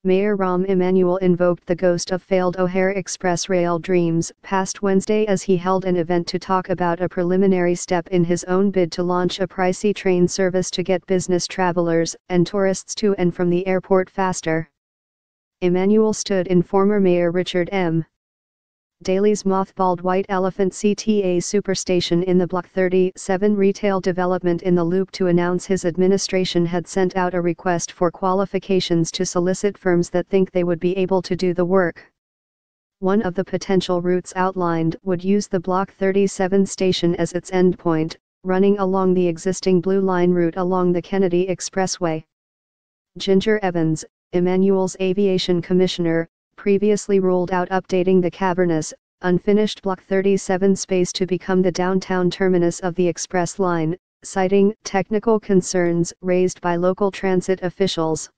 Mayor Rahm Emanuel invoked the ghost of failed O'Hare Express rail dreams past Wednesday as he held an event to talk about a preliminary step in his own bid to launch a pricey train service to get business travelers and tourists to and from the airport faster. Emanuel stood in former Mayor Richard M. Daley's mothballed White Elephant CTA superstation in the Block 37 retail development in the Loop to announce his administration had sent out a request for qualifications to solicit firms that think they would be able to do the work. One of the potential routes outlined would use the Block 37 station as its endpoint, running along the existing Blue Line route along the Kennedy Expressway. Ginger Evans, Emanuel's aviation commissioner, previously ruled out updating the cavernous, unfinished Block 37 space to become the downtown terminus of the express line, citing technical concerns raised by local transit officials.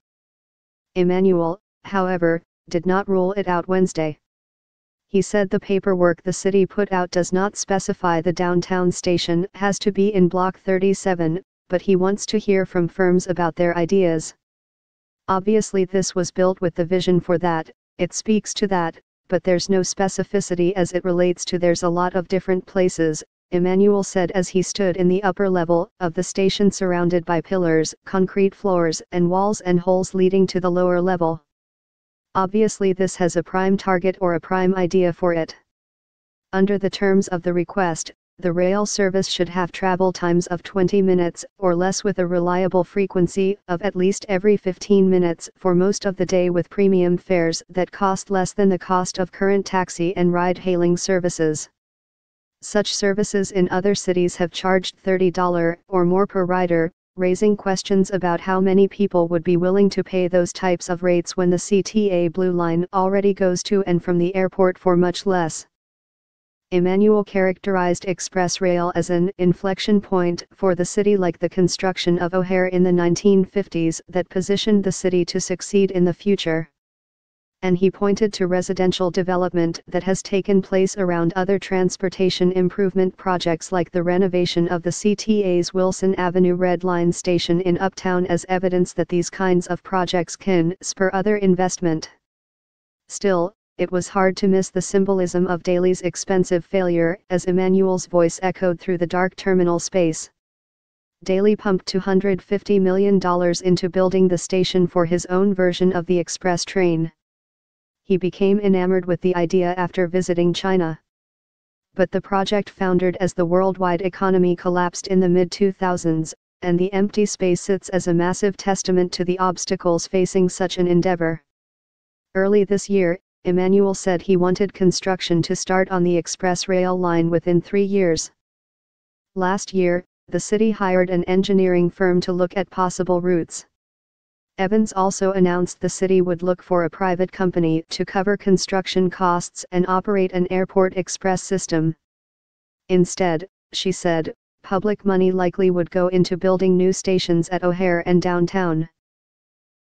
Emanuel, however, did not rule it out Wednesday. He said the paperwork the city put out does not specify the downtown station has to be in Block 37, but he wants to hear from firms about their ideas. Obviously this was built with the vision for that. It speaks to that, but there's no specificity as it relates to there's a lot of different places, Emanuel said as he stood in the upper level of the station surrounded by pillars, concrete floors and walls and holes leading to the lower level. Obviously this has a prime target or a prime idea for it. Under the terms of the request, the rail service should have travel times of 20 minutes or less with a reliable frequency of at least every 15 minutes for most of the day with premium fares that cost less than the cost of current taxi and ride-hailing services. Such services in other cities have charged $30 or more per rider, raising questions about how many people would be willing to pay those types of rates when the CTA Blue Line already goes to and from the airport for much less. Emanuel characterized express rail as an inflection point for the city like the construction of O'Hare in the 1950s that positioned the city to succeed in the future. And he pointed to residential development that has taken place around other transportation improvement projects like the renovation of the CTA's Wilson Avenue Red Line station in Uptown as evidence that these kinds of projects can spur other investment. Still, it was hard to miss the symbolism of Daley's expensive failure as Emanuel's voice echoed through the dark terminal space. Daley pumped $250 million into building the station for his own version of the express train. He became enamored with the idea after visiting China. But the project foundered as the worldwide economy collapsed in the mid-2000s, and the empty space sits as a massive testament to the obstacles facing such an endeavor. Early this year, Emanuel said he wanted construction to start on the express rail line within 3 years. Last year, the city hired an engineering firm to look at possible routes. Evans also announced the city would look for a private company to cover construction costs and operate an airport express system. Instead, she said, public money likely would go into building new stations at O'Hare and downtown.